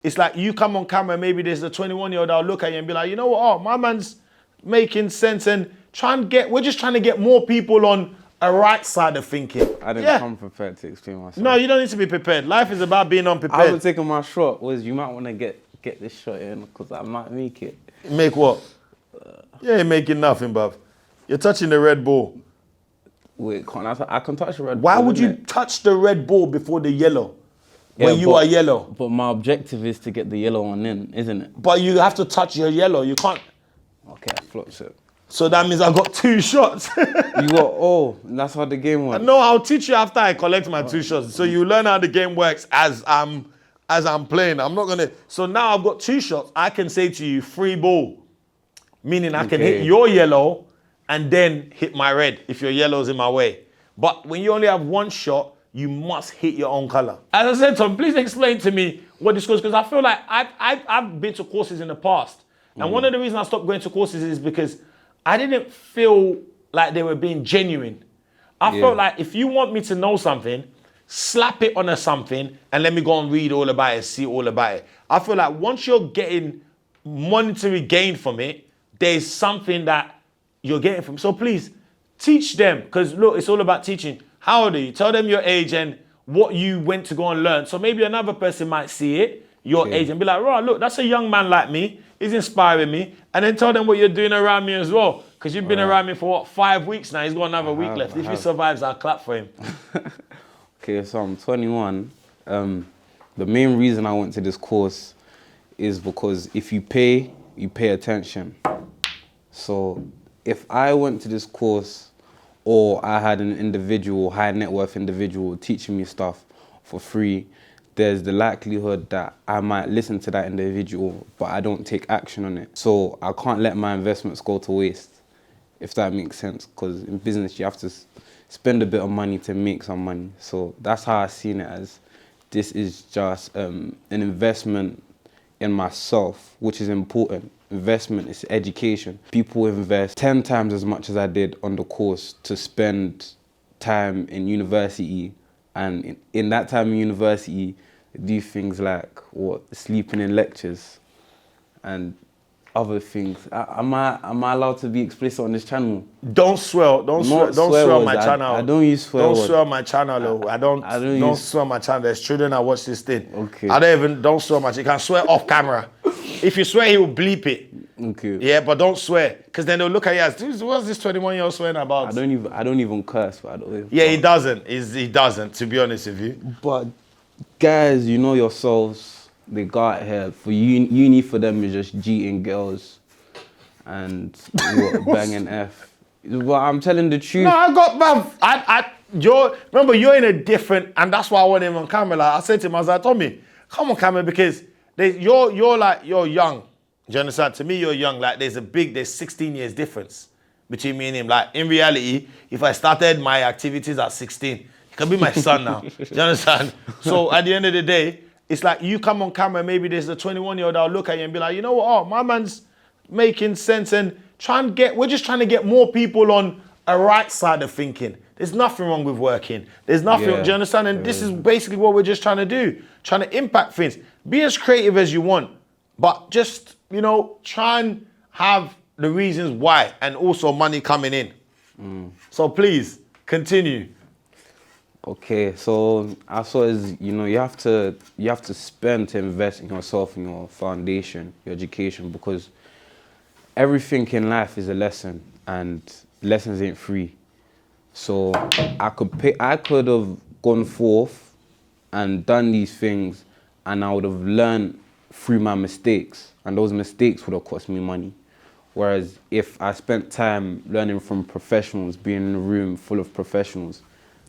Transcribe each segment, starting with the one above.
It's like you come on camera, maybe there's a 21-year-old that'll look at you and be like, you know what, oh, my man's making sense, and we're just trying to get more people on a right side of thinking. I didn't come prepared to explain myself. No, you don't need to be prepared. Life is about being unprepared. I was taking my shot was you might want to get this shot in because I might make it. Make what? You ain't making nothing, bruv. You're touching the red ball. Wait, I can touch the red ball. Why would you touch the red ball before the yellow? When you are yellow. But my objective is to get the yellow one in, isn't it? But you have to touch your yellow. You can't. Okay, I flopped it. So that means I got 2 shots. You got, that's how the game works. No, I'll teach you after I collect my 2 shots. So you learn how the game works as I'm playing. I'm not gonna. So now I've got 2 shots. I can say to you, free ball. Meaning I can hit your yellow and then hit my red if your yellow's in my way. But when you only have 1 shot, you must hit your own color. As I said, Tom, please explain to me what this goes, because I feel like I've been to courses in the past. And one of the reasons I stopped going to courses is because I didn't feel like they were being genuine. I felt like if you want me to know something, slap it on a something and let me go and read all about it, see all about it. I feel like once you're getting monetary gain from it, there's something that you're getting from it. So please, teach them, because look, it's all about teaching. How old are you? Tell them your age and what you went to go and learn. So maybe another person might see it, your age, and be like, right, look, that's a young man like me. He's inspiring me. And then tell them what you're doing around me as well. Because you've been around me for, 5 weeks now? He's got another week left. If he survives, I'll clap for him. Okay, so I'm 21. The main reason I went to this course is because if you pay attention. So if I went to this course or I had an individual, high net worth individual teaching me stuff for free, there's the likelihood that I might listen to that individual, but I don't take action on it. So I can't let my investments go to waste, if that makes sense. Because in business, you have to spend a bit of money to make some money. So that's how I've seen it, as this is just an investment in myself, which is important. Investment is education. People invest 10 times as much as I did on the course to spend time in university. And in that time in university, do things like sleeping in lectures and other things. Am I allowed to be explicit on this channel? Don't swear. Don't swear on my channel. I don't use swear words. Don't swear on my channel. Don't swear on my channel. There's children that watch this thing. Okay. Don't swear much. You can swear off camera. If you swear, he will bleep it. Okay. Yeah, but don't swear, because then they'll look at you as, what's this 21-year-old swearing about? I don't even curse, by the way. Yeah, he doesn't. He doesn't, to be honest with you. But guys, you know yourselves, they got here for uni for them is just G-ing girls and banging F. But I'm telling the truth. No, I got, bruv. Remember, you're in a different, and that's why I want him on camera. Like I said to him, I was like, Tommy, come on camera, because you're young. Do you understand? To me, you're young. Like there's 16 years difference between me and him. Like in reality, if I started my activities at 16, he can be my son now. Do you understand? So at the end of the day, it's like you come on camera, maybe there's a 21-year-old that'll look at you and be like, you know what, oh, my man's making sense, and we're just trying to get more people on a right side of thinking. There's nothing wrong with working. There's nothing, do you understand? And this is basically what we're just trying to do. Trying to impact things. Be as creative as you want, but just, try and have the reasons why, and also money coming in. So please, continue. Okay, so I saw is, you have to spend to invest in yourself, in your foundation, your education, because everything in life is a lesson, and lessons ain't free. So I could have gone forth and done these things, and I would have learned through my mistakes, and those mistakes would have cost me money. Whereas if I spent time learning from professionals, being in a room full of professionals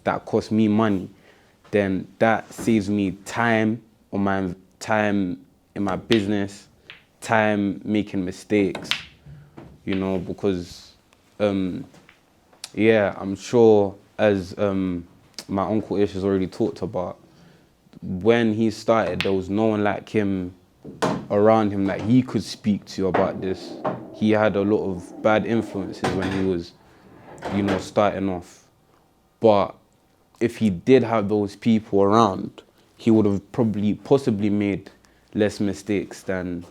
that cost me money, then that saves me time on my time in my business, time making mistakes, because I'm sure, as my Uncle Ish has already talked about, when he started, there was no one like him around him that he could speak to about this. He had a lot of bad influences when he was, starting off. But if he did have those people around, he would have possibly made less mistakes than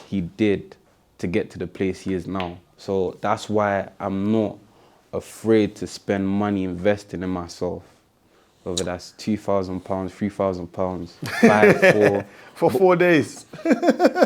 he did to get to the place he is now. So that's why I'm not afraid to spend money investing in myself. Whether that's £2,000, £3,000, 5, 4. For 4 days.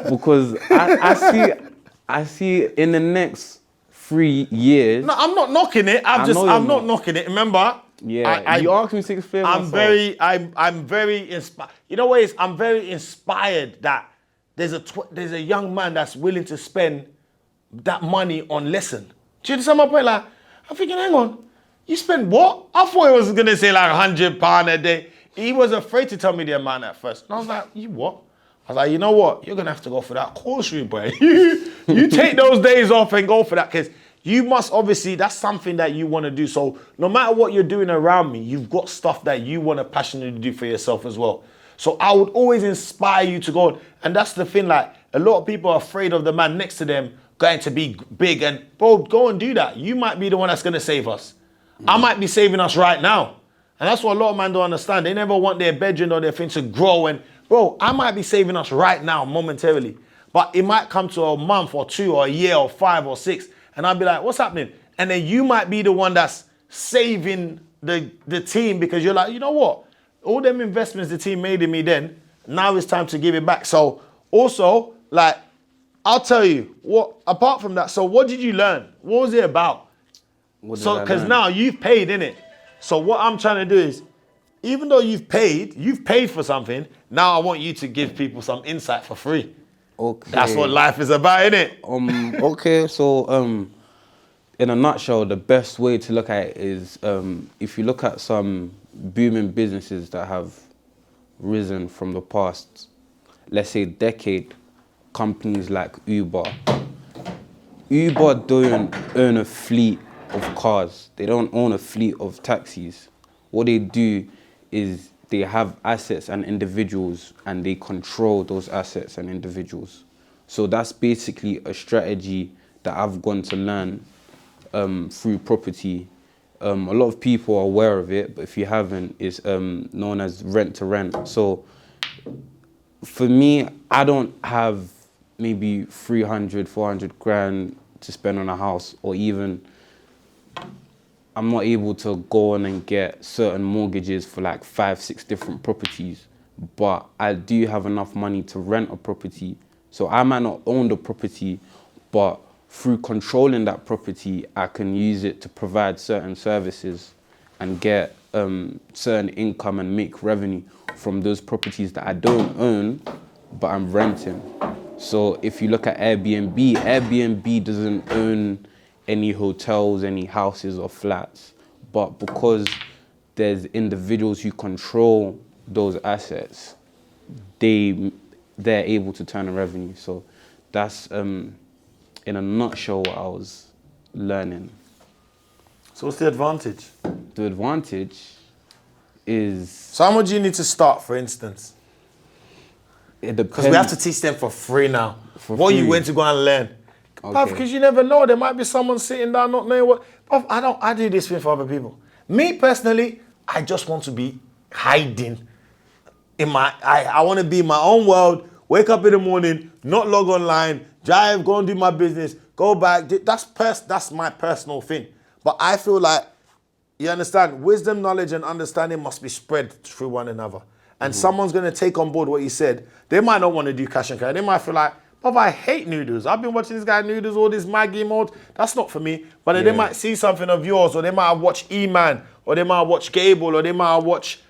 Because I see in the next 3 years. No, I'm not knocking it. I'm not knocking it. Remember? Yeah, you asked me to explain myself. I'm very inspired. You know what it is? I'm very inspired that there's a young man that's willing to spend that money on lesson. Do you understand my point? Like, I'm thinking, hang on, you spend what? I thought he was gonna say like £100 a day. He was afraid to tell me the amount at first. And I was like, you what? I was like, you know what? You're gonna have to go for that course room, boy. You take those days off and go for that, because you must obviously, that's something that you want to do. So no matter what you're doing around me, you've got stuff that you want to passionately do for yourself as well. So I would always inspire you to go. And that's the thing, like, a lot of people are afraid of the man next to them going to be big. And bro, go and do that. You might be the one that's going to save us. I might be saving us right now. And that's what a lot of men don't understand. They never want their bedroom or their thing to grow. And bro, I might be saving us right now, momentarily. But it might come to a month or 2 or a year or 5 or 6. And I'll be like, what's happening? And then you might be the one that's saving the team, because you're like, you know what? All them investments the team made in me then, now it's time to give it back. So also, like, I'll tell you, what apart from that, so what did you learn? What was it about? So, because now you've paid, innit? So what I'm trying to do is, even though you've paid for something, now I want you to give people some insight for free. Okay. That's what life is about, innit? Okay, so in a nutshell, the best way to look at it is if you look at some booming businesses that have risen from the past, let's say decade, companies like Uber. Uber don't own a fleet of cars. They don't own a fleet of taxis. What they do is they have assets and individuals, and they control those assets and individuals. So that's basically a strategy that I've gone to learn through property. A lot of people are aware of it, but if you haven't, it's known as rent to rent. So for me, I don't have maybe 300, 400 grand to spend on a house, or even I'm not able to go on and get certain mortgages for like 5, 6 different properties, but I do have enough money to rent a property. So I might not own the property, but through controlling that property, I can use it to provide certain services and get certain income and make revenue from those properties that I don't own, but I'm renting. So if you look at Airbnb, Airbnb doesn't own any hotels, any houses or flats, but because there's individuals who control those assets, they're able to turn a revenue. So that's in a nutshell what I was learning. So what's the advantage? The advantage is... So how much do you need to start, for instance? It depends. Because we have to teach them for free now. For what free. you went to go and learn. Okay. Because you never know. There might be someone sitting down not knowing what... I do this thing for other people. Me, personally, I just want to be hiding in my... I want to be in my own world, wake up in the morning, not log online, drive, go and do my business, go back. That's my personal thing. But I feel like, you understand, wisdom, knowledge, and understanding must be spread through one another. And someone's going to take on board what you said. They might not want to do cash and carry. They might feel like, but I hate noodles. I've been watching this guy noodles, all this Maggie mode. That's not for me. But then they might see something of yours, or they might have watched E-Man, or they might have watched Gable, or they might have watched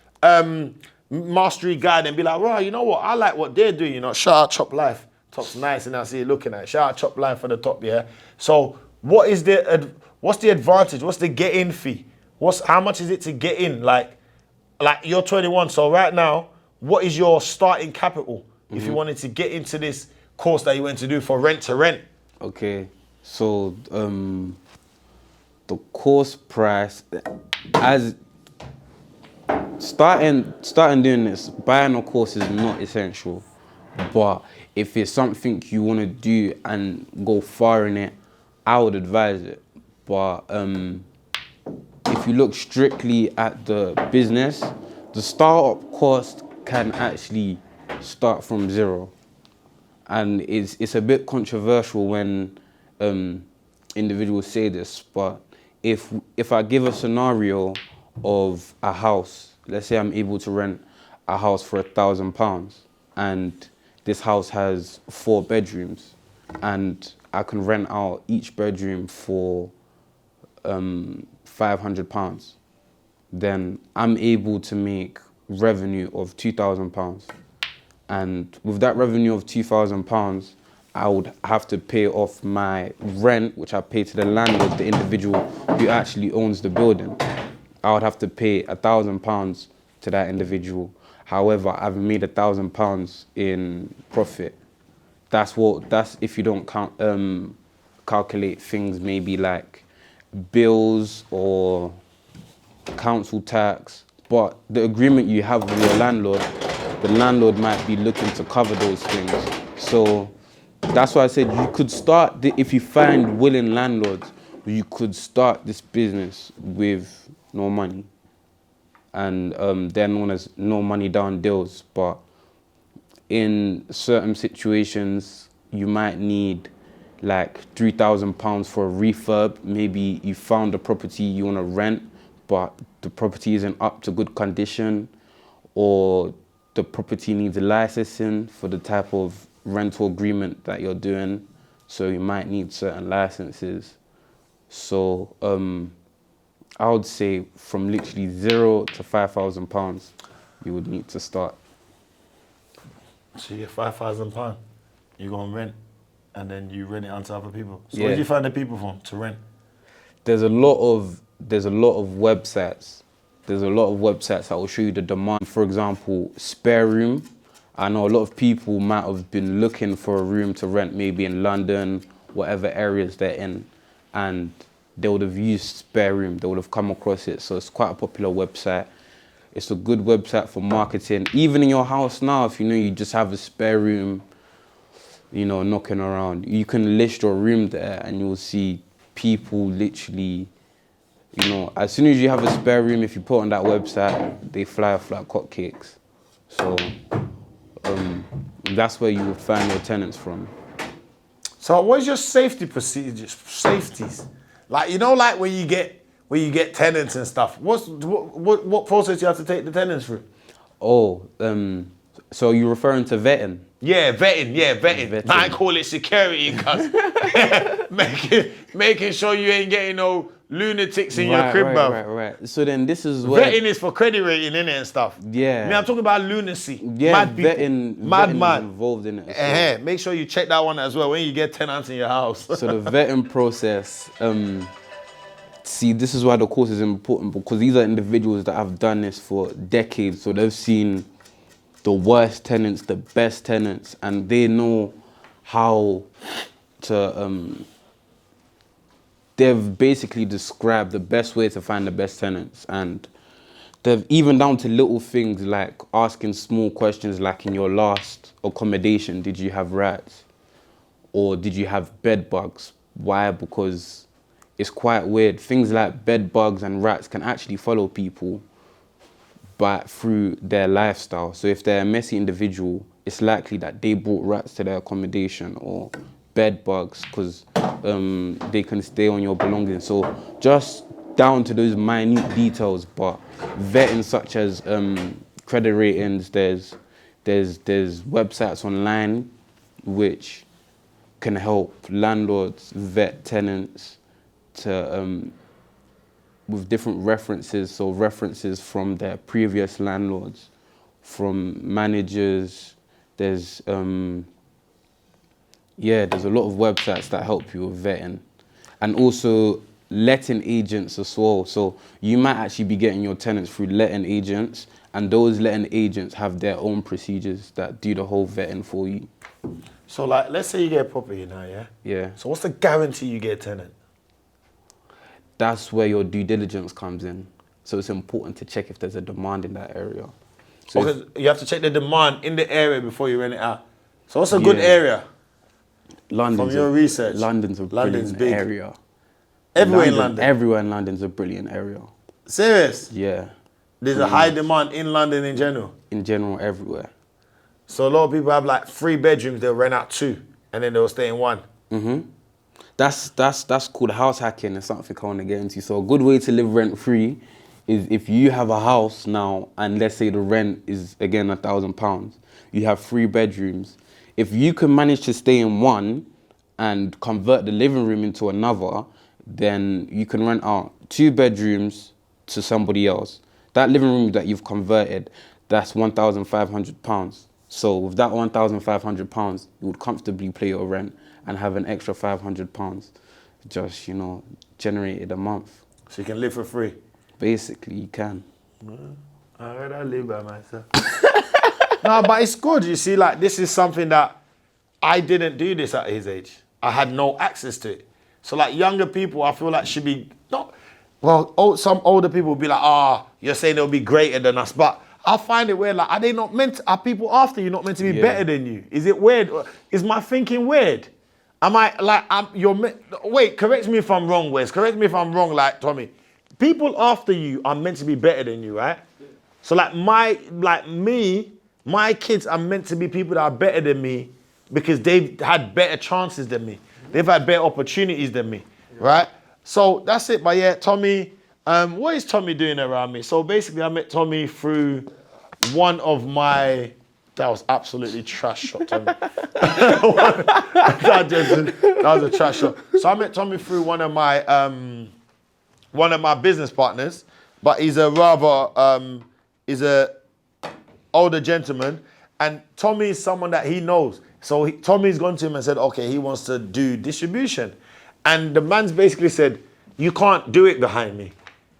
Mastery Guide and be like, right, you know what? I like what they're doing. You know, shout out Chop Life. Top's nice, and I see you looking at it. Shout out Chop Life for the top, yeah? So what's the advantage? What's the get-in fee? How much is it to get in? Like you're 21, so right now, what is your starting capital if you wanted to get into this course that you went to do for rent to rent? Okay, so the course price, as starting doing this, buying a course is not essential, but if it's something you want to do and go far in it, I would advise it. But if you look strictly at the business, the startup cost can actually start from 0. and it's a bit controversial when individuals say this, but if I give a scenario of a house, let's say I'm able to rent a house for £1,000, and this house has 4 bedrooms, and I can rent out each bedroom for £500, then I'm able to make revenue of £2,000. And with that revenue of £2,000, I would have to pay off my rent, which I pay to the landlord, the individual who actually owns the building. I would have to pay £1,000 to that individual. However, I've made £1,000 in profit. That's if you don't calculate things maybe like bills or council tax. But the agreement you have with your landlord, the landlord might be looking to cover those things. So that's why I said you could start, if you find willing landlords, you could start this business with no money. And they're known as no money down deals. But in certain situations, you might need like £3,000 for a refurb. Maybe you found a property you want to rent, but the property isn't up to good condition, or the property needs a licensing for the type of rental agreement that you're doing. So you might need certain licenses. So I would say from literally £0 to £5,000, you would need to start. So you get £5,000, you go and rent, and then you rent it out to other people. So Yeah. where do you find the people from to rent? There's a lot of websites. There's a lot of websites that will show you the demand. For example, Spare Room. I know a lot of people might have been looking for a room to rent, maybe in London, whatever areas they're in, and they would have used Spare Room. They would have come across it. So it's quite a popular website. It's a good website for marketing. Even in your house now, if you know you just have a spare room, you know, knocking around, you can list your room there and you'll see people literally, you know, as soon as you have a spare room, if you put on that website, they fly off like hotcakes. So that's where you would find your tenants from. So what's your safety procedures, safeties? Like, you know, like when you get tenants and stuff, what process do you have to take the tenants through? Oh, so you're referring to vetting? Yeah, vetting. I call it security, cuz making sure you ain't getting no lunatics in your crib, bruv. Right. So then this is where... Vetting is for credit rating, innit, and stuff. Yeah. I mean, I'm talking about lunacy. Yeah, mad people. vetting Mad. is involved in it as well. Make sure you check that one as well when you get tenants in your house. So the vetting process, see, this is why the course is important, because these are individuals that have done this for decades. So they've seen the worst tenants, the best tenants, and they know how to, they've basically described the best way to find the best tenants. And they've even down to little things like asking small questions like, in your last accommodation, did you have rats? Or did you have bed bugs? Why? Because it's quite weird. Things like bed bugs and rats can actually follow people, but through their lifestyle. So if they're a messy individual, it's likely that they brought rats to their accommodation, or bed bugs, because they can stay on your belongings. So just down to those minute details, but vetting such as credit ratings, there's websites online which can help landlords vet tenants to with different references, so references from their previous landlords, from managers. There's there's a lot of websites that help you with vetting, and also letting agents as well. So you might actually be getting your tenants through letting agents, and those letting agents have their own procedures that do the whole vetting for you. So like, let's say you get a property now, yeah? Yeah. So what's the guarantee you get a tenant? That's where your due diligence comes in. So it's important to check if there's a demand in that area. So Because you have to check the demand in the area before you rent it out. So what's a good area? London's From your research, London's a brilliant big. area. Everywhere in London? Everywhere in London's a brilliant area. Serious? Yeah. There's a high demand in London in general? In general, everywhere. So a lot of people have like 3 bedrooms, they'll rent out 2, and then they'll stay in 1. That's called house hacking. It's something I want to get into. So a good way to live rent free is if you have a house now, and let's say the rent is again £1,000, you have 3 bedrooms. If you can manage to stay in one and convert the living room into another, then you can rent out 2 bedrooms to somebody else. That living room that you've converted, that's £1,500. So with that £1,500, you would comfortably pay your rent and have an extra £500 just, generated a month. So you can live for free. Basically, you can. I rather live by myself. No, but it's good. You see, like, this is something that I didn't do this at his age. I had no access to it. So, like, younger people, I feel like should be not. Well, some older people will be like, you're saying they'll be greater than us. But I find it weird. Like, are people after you not meant to be better than you? Is it weird? Is my thinking weird? Wait, correct me if I'm wrong, Wes. Correct me if I'm wrong, like, Tommy. People after you are meant to be better than you, right? So, like, my kids are meant to be people that are better than me because they've had better chances than me. They've had better opportunities than me, right? So that's it. But yeah, Tommy, what is Tommy doing around me? So basically, I met Tommy through one of my. That was absolutely trash shot, Tommy. that was a trash shot. So I met Tommy through one of my business partners, but he's a rather older gentleman, and Tommy is someone that he knows. So Tommy's gone to him and said, okay, he wants to do distribution. And the man's basically said, you can't do it behind me,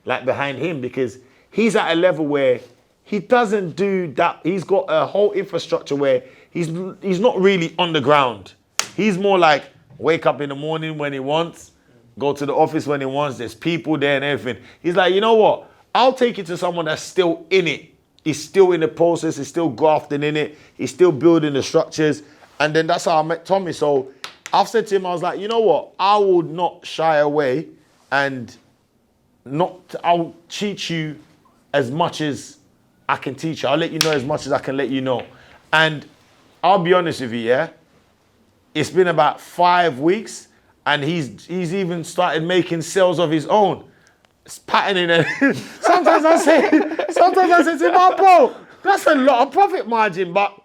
like behind him, because he's at a level where he doesn't do that. He's got a whole infrastructure where he's not really on the ground. He's more like wake up in the morning when he wants, go to the office when he wants, there's people there and everything. He's like, you know what? I'll take it to someone that's still in it. He's still in the process, he's still grafting in it, he's still building the structures. And then that's how I met Tommy. So I've said to him, I was like, you know what? I would not shy away and I'll teach you as much as I can teach you. I'll let you know as much as I can let you know. And I'll be honest with you, yeah? It's been about 5 weeks and he's even started making sales of his own. It's patterning it. Sometimes I say to him, bro, that's a lot of profit margin, but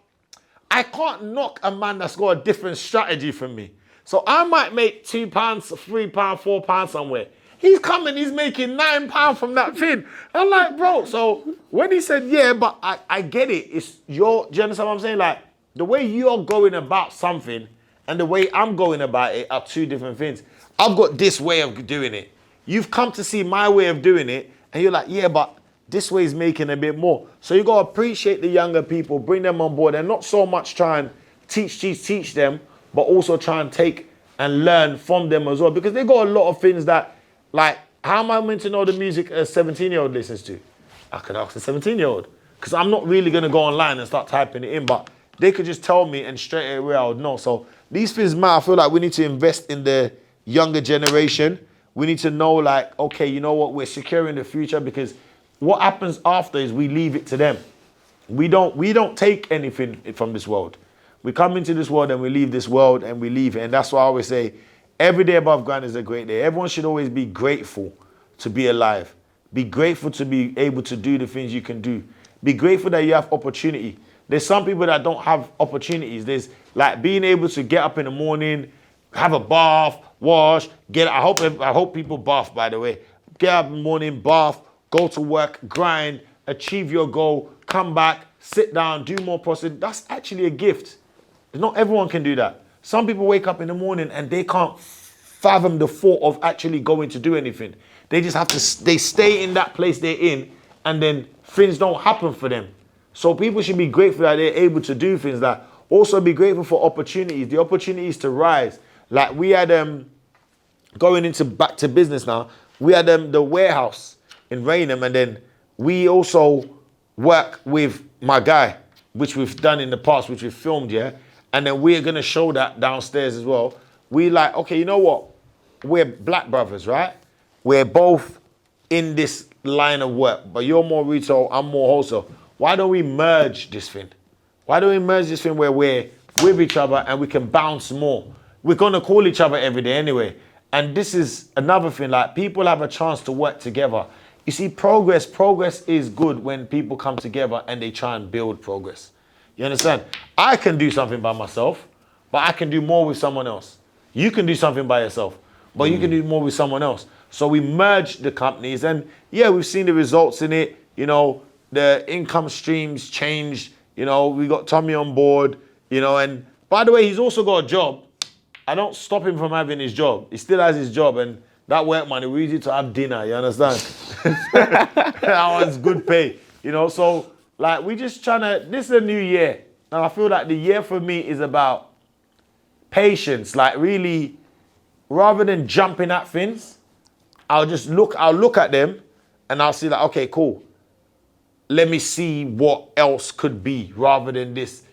I can't knock a man that's got a different strategy from me. So I might make £2, £3, £4 somewhere. He's coming, he's making £9 from that thing. I'm like, bro, so when he said, yeah, but I get it. Do you understand what I'm saying? Like, the way you're going about something and the way I'm going about it are 2 different things. I've got this way of doing it. You've come to see my way of doing it, and you're like, yeah, but this way is making a bit more. So you got to appreciate the younger people, bring them on board, and not so much try and teach them, but also try and take and learn from them as well. Because they got a lot of things that, like, how am I meant to know the music a 17-year-old listens to? I could ask a 17-year-old. Because I'm not really going to go online and start typing it in, but they could just tell me and straight away I would know. So these things matter. I feel like we need to invest in the younger generation. We need to know, like, okay, you know what? We're securing the future, because what happens after is we leave it to them. We don't take anything from this world. We come into this world and we leave this world and we leave it. And that's why I always say, every day above ground is a great day. Everyone should always be grateful to be alive. Be grateful to be able to do the things you can do. Be grateful that you have opportunity. There's some people that don't have opportunities. There's like being able to get up in the morning, have a bath, wash, I hope people bath, by the way. Get up in the morning, bath, go to work, grind, achieve your goal, come back, sit down, do more process. That's actually a gift. Not everyone can do that. Some people wake up in the morning and they can't fathom the thought of actually going to do anything. They just have to, they stay in that place they're in, and then things don't happen for them. So people should be grateful that they're able to do things. That also be grateful for opportunities, the opportunities to rise. Like we had, going into back to business now, we had the warehouse in Raynham, and then we also work with my guy, which we've done in the past, which we've filmed, yeah? And then we're gonna show that downstairs as well. We like, okay, you know what? We're black brothers, right? We're both in this line of work, but you're more retail, I'm more wholesale. Why don't we merge this thing? Why don't we merge this thing where we're with each other and we can bounce more? We're gonna call each other every day anyway. And this is another thing, like people have a chance to work together. You see, progress is good when people come together and they try and build progress. You understand? I can do something by myself, but I can do more with someone else. You can do something by yourself, but you can do more with someone else. So we merged the companies and yeah, we've seen the results in it. You know, the income streams changed. You know, we got Tommy on board, you know, and by the way, he's also got a job. I don't stop him from having his job. He still has his job, and that work money, we use it to have dinner, you understand? That was good pay, you know? So, like, we just trying to, this is a new year. And I feel like the year for me is about patience. Like, really, rather than jumping at things, I'll look at them, and I'll see like, okay, cool. Let me see what else could be, rather than this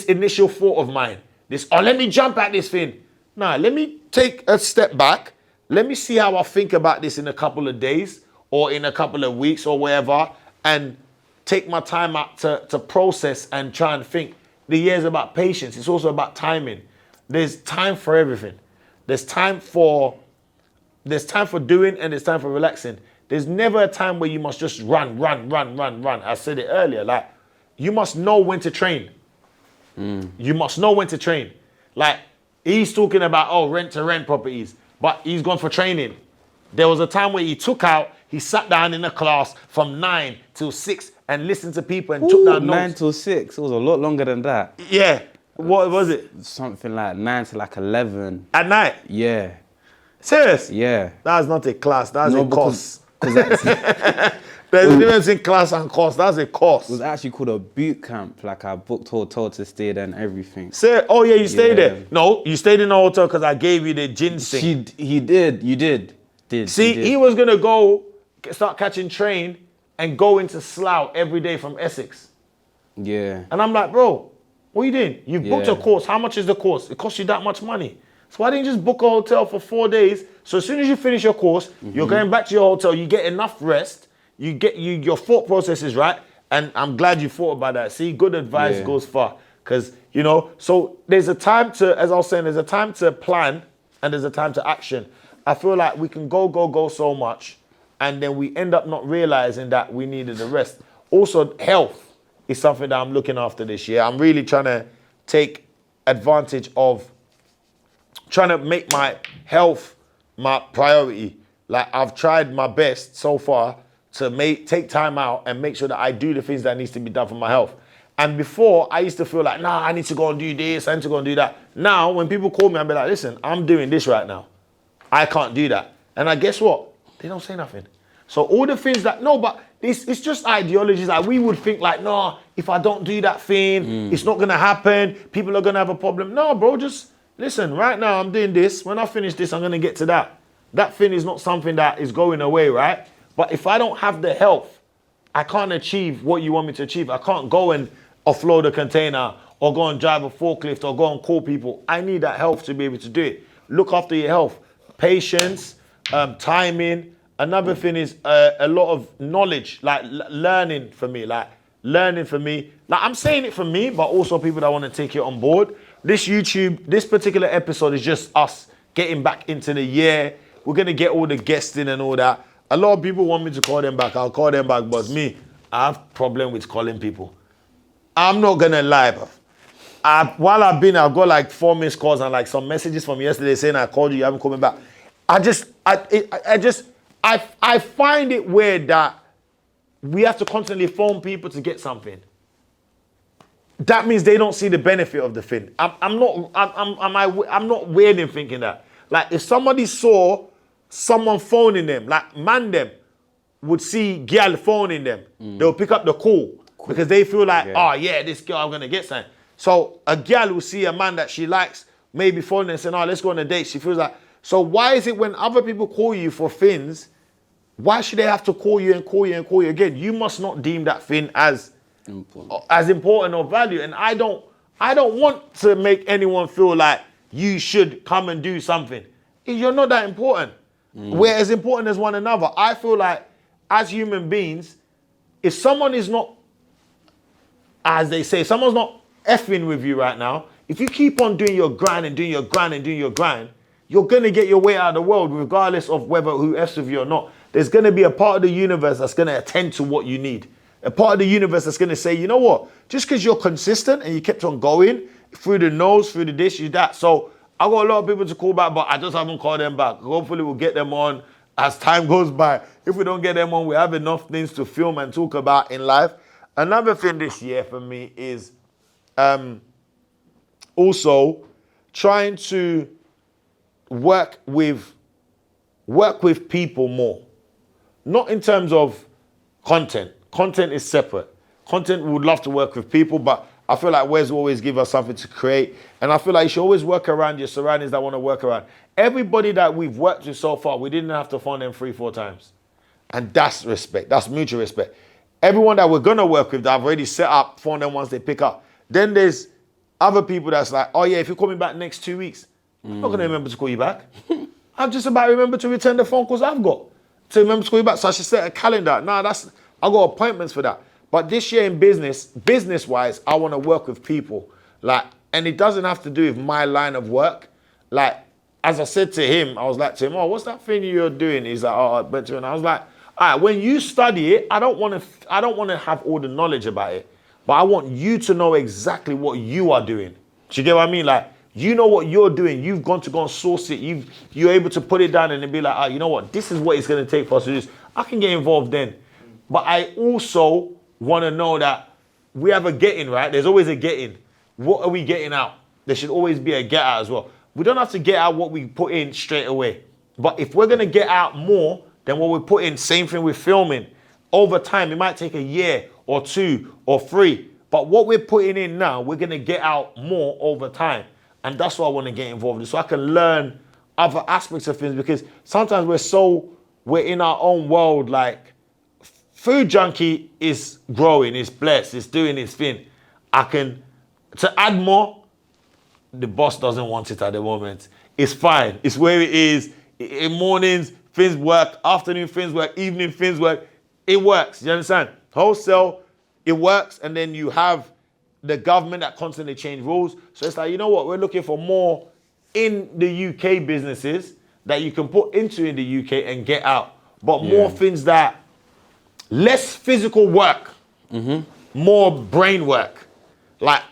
initial thought of mine. Let me jump at this thing. Nah, let me take a step back. Let me see how I think about this in a couple of days or in a couple of weeks or wherever, and take my time out to process and try and think. The year is about patience. It's also about timing. There's time for everything. There's time for doing and there's time for relaxing. There's never a time where you must just run. I said it earlier. Like, you must know when to train. You must know when to train. Like, he's talking about, rent-to-rent properties, but he's gone for training. There was a time where he sat down in a class from 9 till 6 and listened to people and took down notes. 9 till 6, it was a lot longer than that. Yeah. What was it? Something like 9 to like 11. At night? Yeah. Serious? Yeah. That's not a class, that's a course. Because there's a difference in class and course. That's a course. It was actually called a boot camp. Like, I booked hotel to stay there and everything. You stayed there? No, you stayed in the hotel because I gave you the ginseng. You did. He was going to go start catching train and go into Slough every day from Essex. Yeah. And I'm like, bro, what are you doing? You've booked a course. How much is the course? It costs you that much money. So why didn't you just book a hotel for 4 days? So as soon as you finish your course, you're going back to your hotel, you get enough rest, your thought process is right, and I'm glad you thought about that. See, good advice goes far. Because, you know, so there's a time to, as I was saying, there's a time to plan and there's a time to action. I feel like we can go so much, and then we end up not realizing that we needed a rest. Also, health is something that I'm looking after this year. I'm really trying to take advantage of trying to make my health my priority. Like, I've tried my best so far to take time out and make sure that I do the things that needs to be done for my health. And before, I used to feel like, nah, I need to go and do this, I need to go and do that. Now, when people call me, I'll be like, listen, I'm doing this right now. I can't do that. And I guess what? They don't say nothing. So all the things that, no, but it's just ideologies. Like, we would think like, no, if I don't do that thing, it's not going to happen. People are going to have a problem. No, bro, just listen, right now I'm doing this. When I finish this, I'm going to get to that. That thing is not something that is going away, right? But if I don't have the health, I can't achieve what you want me to achieve. I can't go and offload a container or go and drive a forklift or go and call people. I need that health to be able to do it. Look after your health. Patience, timing. Another thing is a lot of knowledge, like learning for me. Like, I'm saying it for me, but also people that want to take it on board. This particular episode is just us getting back into the year. We're going to get all the guests in and all that. A lot of people want me to call them back. I'll call them back, but me, I have problem with calling people. I'm not going to lie, bro. While I've got like 4 missed calls and like some messages from yesterday saying I called you haven't called me back. I find it weird that we have to constantly phone people to get something. That means they don't see the benefit of the thing. I'm not weird in thinking that. Like, if somebody saw someone phoning them, like man them would see girl phoning them, they'll pick up the call because they feel like, this girl, I'm gonna get something. So a girl will see a man that she likes, maybe phoning and saying, let's go on a date. She feels like, so why is it when other people call you for things, why should they have to call you and call you and call you again? You must not deem that thing as important or value. And I don't want to make anyone feel like you should come and do something. You're not that important. We're as important as one another. I feel like as human beings, if someone is not, as they say, someone's not effing with you right now, if you keep on doing your grind and doing your grind and doing your grind, you're going to get your way out of the world regardless of whether who F's with you or not. There's going to be a part of the universe that's going to attend to what you need. A part of the universe that's going to say, you know what, just because you're consistent and you kept on going through the nose, through the this, you that. So I got a lot of people to call back, but I just haven't called them back. Hopefully we'll get them on as time goes by. If we don't get them on, we have enough things to film and talk about in life. Another thing this year for me is also trying to work with people more. Not in terms of content. Content is separate. Content, we would love to work with people, but I feel like Wes will always give us something to create. And I feel like you should always work around your surroundings that want to work around. Everybody that we've worked with so far, we didn't have to phone them 3-4 times. And that's respect. That's mutual respect. Everyone that we're going to work with that I've already set up, phone them once they pick up. Then there's other people that's like, oh yeah, if you call me back next 2 weeks, I'm not going to remember to call you back. I'm just about to remember to return the phone calls I've got. To remember to call you back. So I should set a calendar. Nah, I got appointments for that. But this year in business-wise, I want to work with people. And it doesn't have to do with my line of work. As I said to him, I was like to him, oh, what's that thing you're doing? He's like, oh, and I was like, all right, when you study it, I don't want to have all the knowledge about it, but I want you to know exactly what you are doing. Do you get what I mean? You know what you're doing. You've gone to go and source it. You're able to put it down and then be like, oh, you know what? This is what it's going to take for us to do this. I can get involved then. But I also want to know that we have a get-in, right? There's always a get-in. What are we getting out? There should always be a get-out as well. We don't have to get out what we put in straight away. But if we're going to get out more than what we put in, same thing with filming, over time, it might take a year or 2 or 3. But what we're putting in now, we're going to get out more over time. And that's what I want to get involved in. So I can learn other aspects of things, because sometimes we're in our own world. Food Junkie is growing, it's blessed, it's doing its thing. To add more, the boss doesn't want it at the moment. It's fine, it's where it is. In mornings, things work, afternoon, things work, evening, things work. It works, you understand? Wholesale, it works, and then you have the government that constantly change rules. So it's like, you know what, we're looking for more in the UK businesses that you can put into in the UK and get out. But more things that, less physical work, more brain work. Like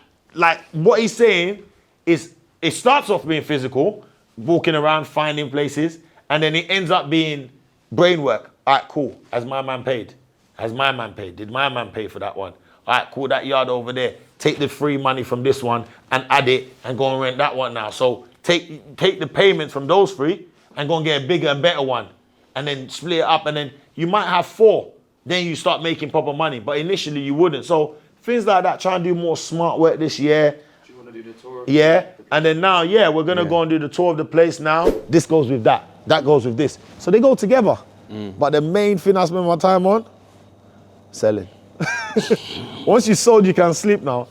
what he's saying is, it starts off being physical, walking around, finding places, and then it ends up being brain work. All right, cool. Has my man paid? Did my man pay for that one? All right, cool, that yard over there. Take the free money from this one and add it and go and rent that one now. So take the payments from those 3 and go and get a bigger and better one. And then split it up, and then you might have 4. Then you start making proper money. But initially you wouldn't. So things like that, try and do more smart work this year. Do you want to do the tour? Yeah. And then now, we're going to go and do the tour of the place now. This goes with that. That goes with this. So they go together. But the main thing I spend my time on, selling. Once you sold, you can sleep now.